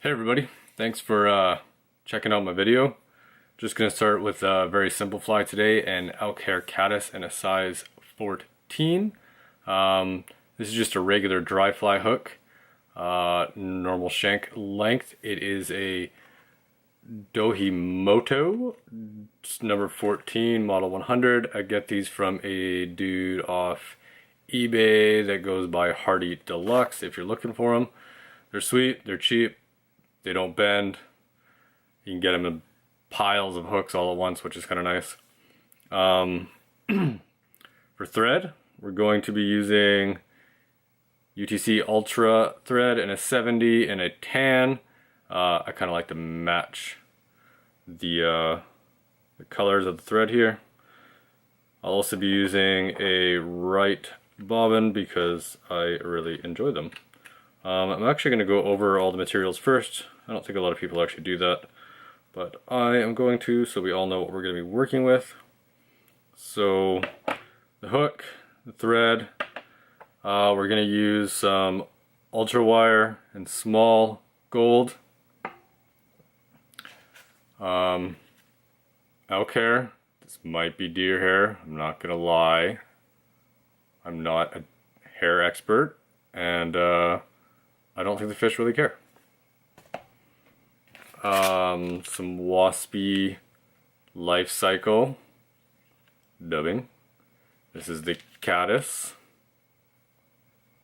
Hey everybody, thanks for checking out my video. Just going to start with a very simple fly today, an Elk Hair Caddis in a size 14. This is just a regular dry fly hook, normal shank length. It is a Dohimoto, number 14, model 100. I get these from a dude off eBay that goes by Hardy Deluxe if you're looking for them. They're sweet, they're cheap. They don't bend. You can get them in piles of hooks all at once, which is kind of nice. For thread, we're going to be using UTC Ultra thread in a 70 and a tan. I kind of like to match the colors of the thread here. I'll also be using a right bobbin because I really enjoy them. I'm actually going to go over all the materials first. I don't think a lot of people actually do that, but I am going to, so we all know what we're going to be working with. So the hook, the thread, we're going to use some ultra wire and small gold. Elk hair. This might be deer hair, I'm not going to lie. I'm not a hair expert, and I don't think the fish really care. Some waspy life cycle dubbing. This is the caddis.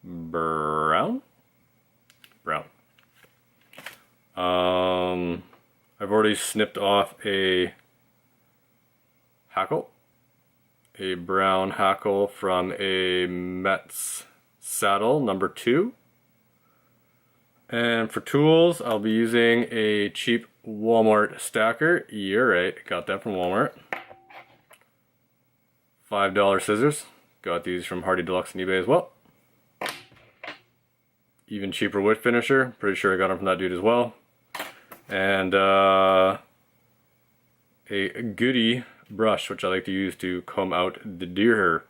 Brown. I've already snipped off a hackle. A brown hackle from a Metz saddle, number 2. And for tools, I'll be using a cheap Walmart stacker. You're right, got that from Walmart. $5 scissors. Got these from Hardy Deluxe and eBay as well. Even cheaper wood finisher. Pretty sure I got them from that dude as well. And a goodie brush, which I like to use to comb out the deer hair.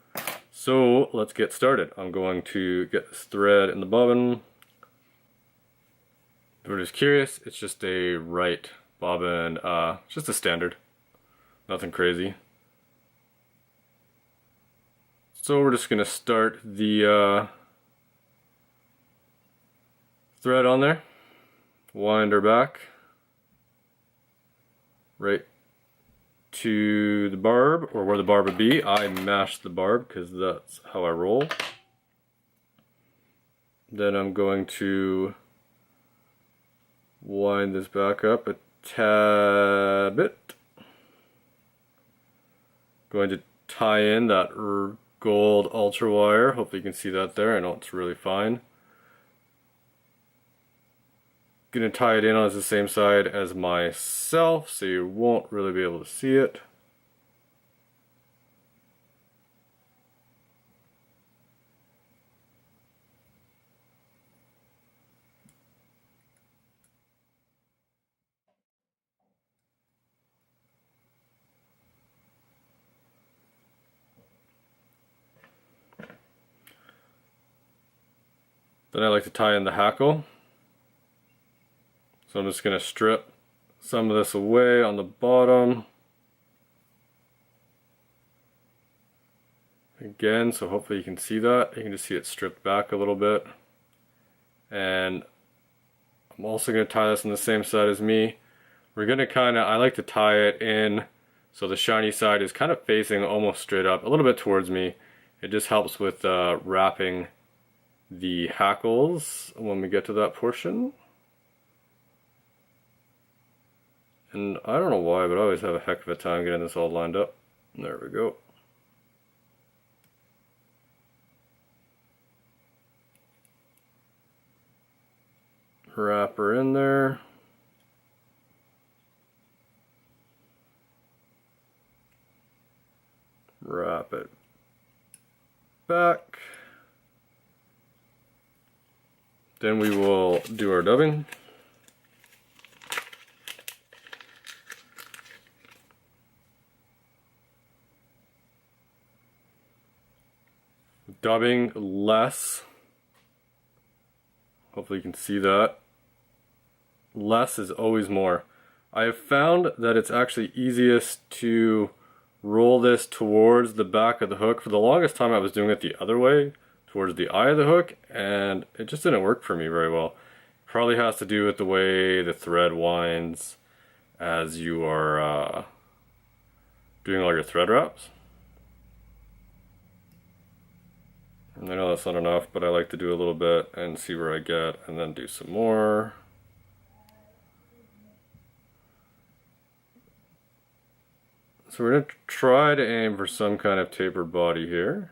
So let's get started. I'm going to get this thread in the bobbin. If you're just curious, it's just a right bobbin, just a standard, nothing crazy. So we're just going to start the thread on there, wind her back, right to the barb, or where the barb would be. I mash the barb because that's how I roll. Then I'm going to wind this back up a tad bit. Going to tie in that gold ultra wire. Hopefully you can see that there. I know it's really fine. Gonna tie it in on the same side as myself, so you won't really be able to see it. Then I like to tie in the hackle. So I'm just going to strip some of this away on the bottom. Again, so hopefully you can see that. You can just see it stripped back a little bit. And I'm also going to tie this on the same side as me. We're going to I like to tie it in so the shiny side is kind of facing almost straight up, a little bit towards me. It just helps with wrapping the hackles when we get to that portion. And I don't know why, but I always have a heck of a time getting this all lined up. There we go. Wrap her in there. Wrap it back. Then we will do our dubbing. Dubbing less. Hopefully you can see that. less is always more. I have found that it's actually easiest to roll this towards the back of the hook. For the longest time I was doing it the other way, towards the eye of the hook, and it just didn't work for me very well. Probably has to do with the way the thread winds as you are doing all your thread wraps. And I know that's not enough, but I like to do a little bit and see where I get, and then do some more. So we're going to try to aim for some kind of tapered body here.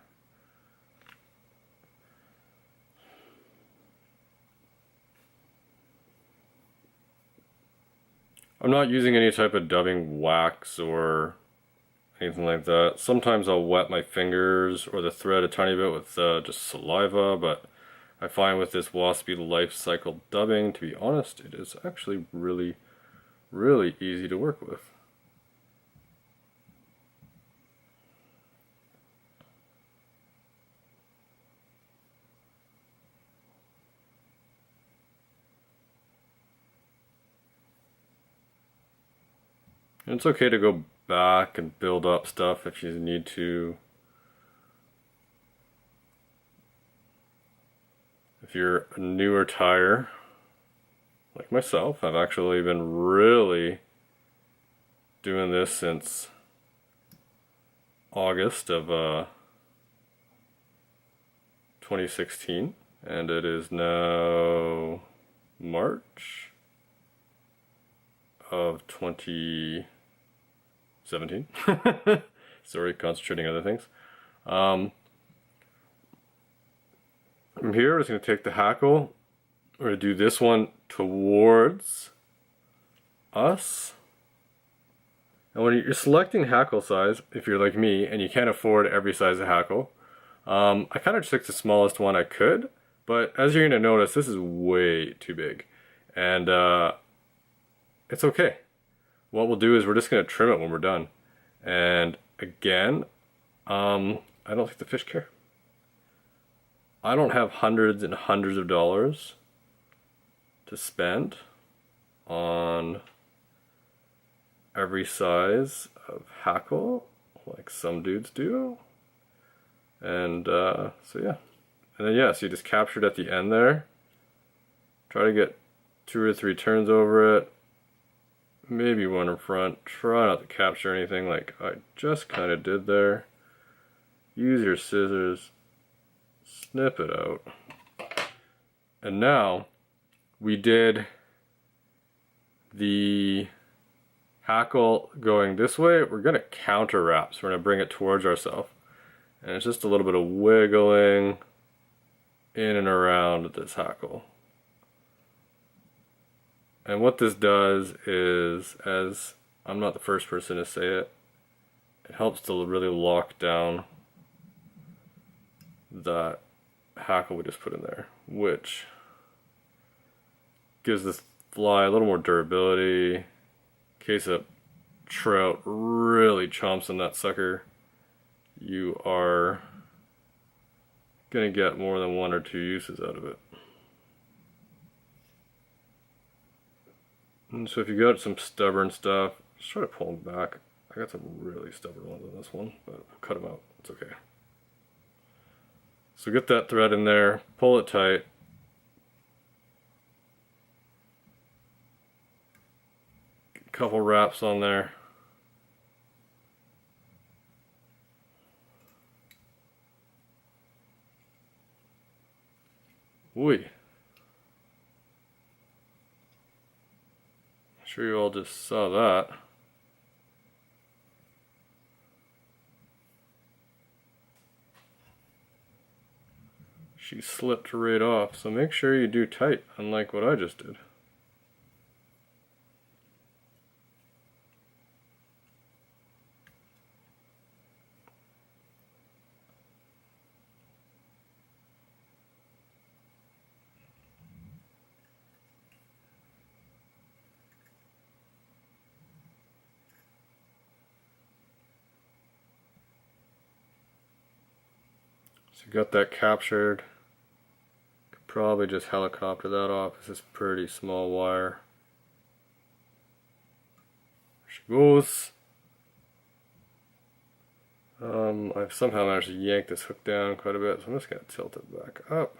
I'm not using any type of dubbing wax or anything like that. Sometimes I'll wet my fingers or the thread a tiny bit with just saliva, but I find with this waspy life cycle dubbing, to be honest, it is actually really, really easy to work with. And it's okay to go back and build up stuff if you need to. If you're a newer tire, like myself, I've actually been really doing this since August of 2016, and it is now March of 2017. Sorry, concentrating on other things. From here, I'm just going to take the hackle. We're going to do this one towards us. And when you're selecting hackle size, if you're like me and you can't afford every size of hackle, I kind of took the smallest one I could, but as you're going to notice, this is way too big. And it's okay. What we'll do is we're just going to trim it when we're done. And again, I don't think the fish care. I don't have hundreds and hundreds of dollars to spend on every size of hackle like some dudes do. And so yeah. And then yeah, so you just captured at the end there. Try to get 2 or 3 turns over it. Maybe one in front. Try not to capture anything like I just kind of did there. Use your scissors. Snip it out. And now we did the hackle going this way. We're going to counter wrap, so we're going to bring it towards ourselves. And it's just a little bit of wiggling in and around this hackle. And what this does is, as I'm not the first person to say it, it helps to really lock down that hackle we just put in there, which gives this fly a little more durability. In case a trout really chomps on that sucker, you are gonna get more than 1 or 2 uses out of it. And so if you got some stubborn stuff, just try to pull them back. I got some really stubborn ones on this one, but cut them out, it's okay. So get that thread in there, pull it tight. A couple wraps on there. Ooh. Sure you all just saw that. She slipped right off, so make sure you do tight, unlike what I just did. So you got that captured. Could probably just helicopter that off. This is pretty small wire. goes. I've somehow managed to yank this hook down quite a bit, so I'm just going to tilt it back up.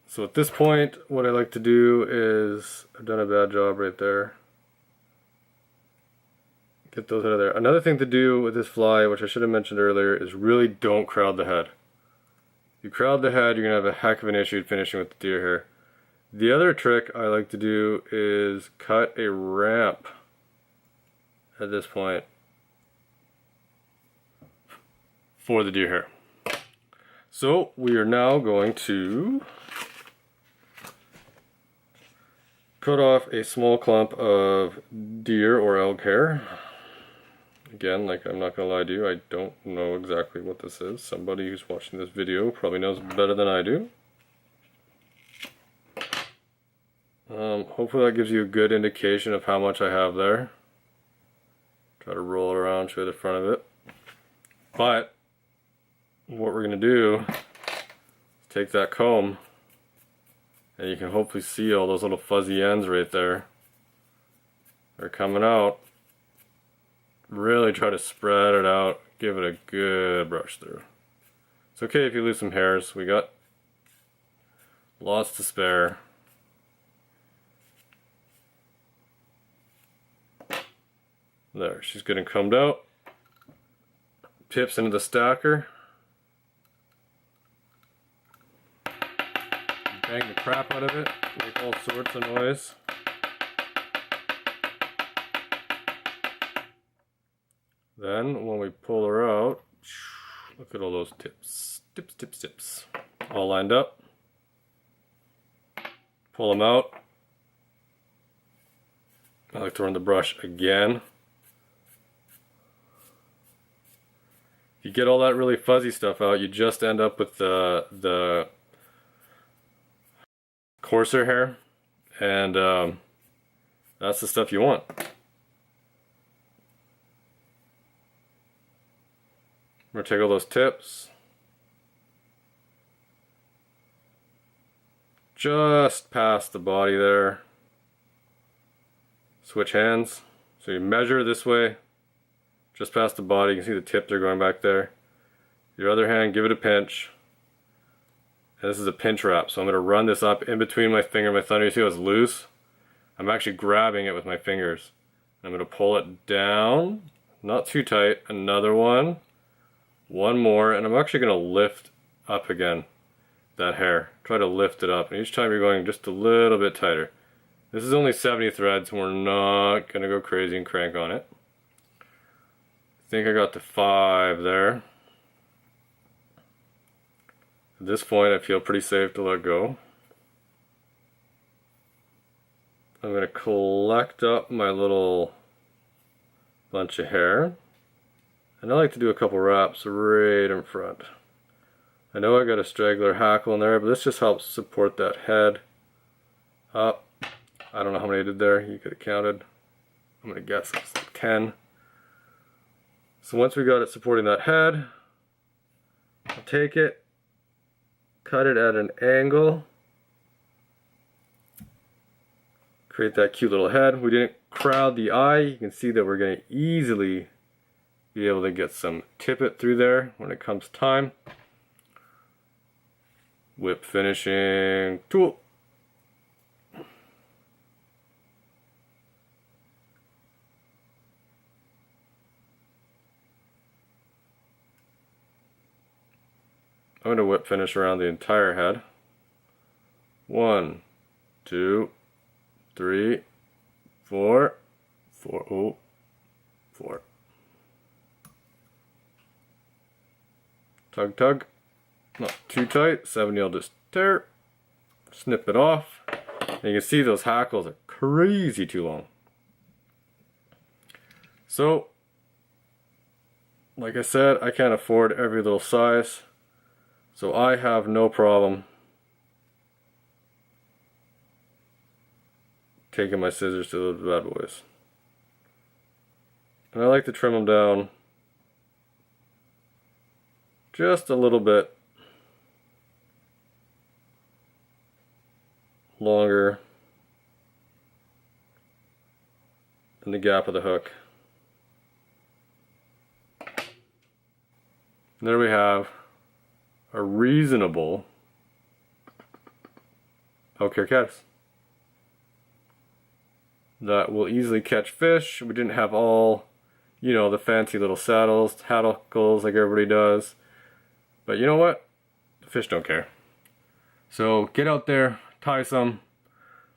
So at this point, what I like to do is, I've done a bad job right there. Get those out of there. Another thing to do with this fly, which I should have mentioned earlier, is really don't crowd the head. If you crowd the head, you're going to have a heck of an issue finishing with the deer hair. The other trick I like to do is cut a ramp at this point for the deer hair. So we are now going to cut off a small clump of deer or elk hair. Again, like, I'm not gonna lie to you, I don't know exactly what this is. Somebody who's watching this video probably knows better than I do. Hopefully that gives you a good indication of how much I have there. Try to roll it around, show the front of it. But what we're gonna do is take that comb, and you can hopefully see all those little fuzzy ends right there. They're coming out. Really try to spread it out, give it a good brush through. It's okay if you lose some hairs, we got lots to spare. There, she's getting combed out. Tips into the stacker. Bang the crap out of it, make all sorts of noise. Then, when we pull her out, look at all those tips. Tips, tips, tips. All lined up. Pull them out. I like to run the brush again. If you get all that really fuzzy stuff out, you just end up with the coarser hair. And that's the stuff you want. I'm going to take all those tips, just past the body there, switch hands, so you measure this way, just past the body, you can see the tips are going back there. Your other hand, give it a pinch, and this is a pinch wrap, so I'm going to run this up in between my finger and my thumb. You see how it's loose? I'm actually grabbing it with my fingers. I'm going to pull it down, not too tight, another one. One more, and I'm actually going to lift up again that hair. Try to lift it up, and each time you're going just a little bit tighter. This is only 70 threads, and we're not going to go crazy and crank on it. I think I got to 5 there. At this point, I feel pretty safe to let go. I'm going to collect up my little bunch of hair. And I like to do a couple wraps right in front. I know I got a straggler hackle in there, but this just helps support that head up. I don't know how many I did there, you could have counted. I'm going to guess it's like 10. So once we got it supporting that head, I'll take it, cut it at an angle, create that cute little head. We didn't crowd the eye. You can see that we're going to easily be able to get some tippet through there when it comes time. Whip finishing tool. I'm going to whip finish around the entire head. 1, 2, 3, 4, 4, 4. Tug, tug. Not too tight. 70 I'll just tear. Snip it off. And you can see those hackles are crazy too long. So, like I said, I can't afford every little size. So I have no problem taking my scissors to those bad boys. And I like to trim them down just a little bit longer in the gap of the hook. There we have a reasonable Elk Hair Caddis that will easily catch fish. We didn't have all, you know, the fancy little saddles, hackles like everybody does. But you know what? The fish don't care. So get out there, tie some,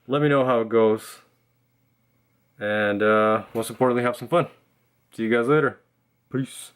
let me know how it goes, and most importantly, have some fun. See you guys later. Peace.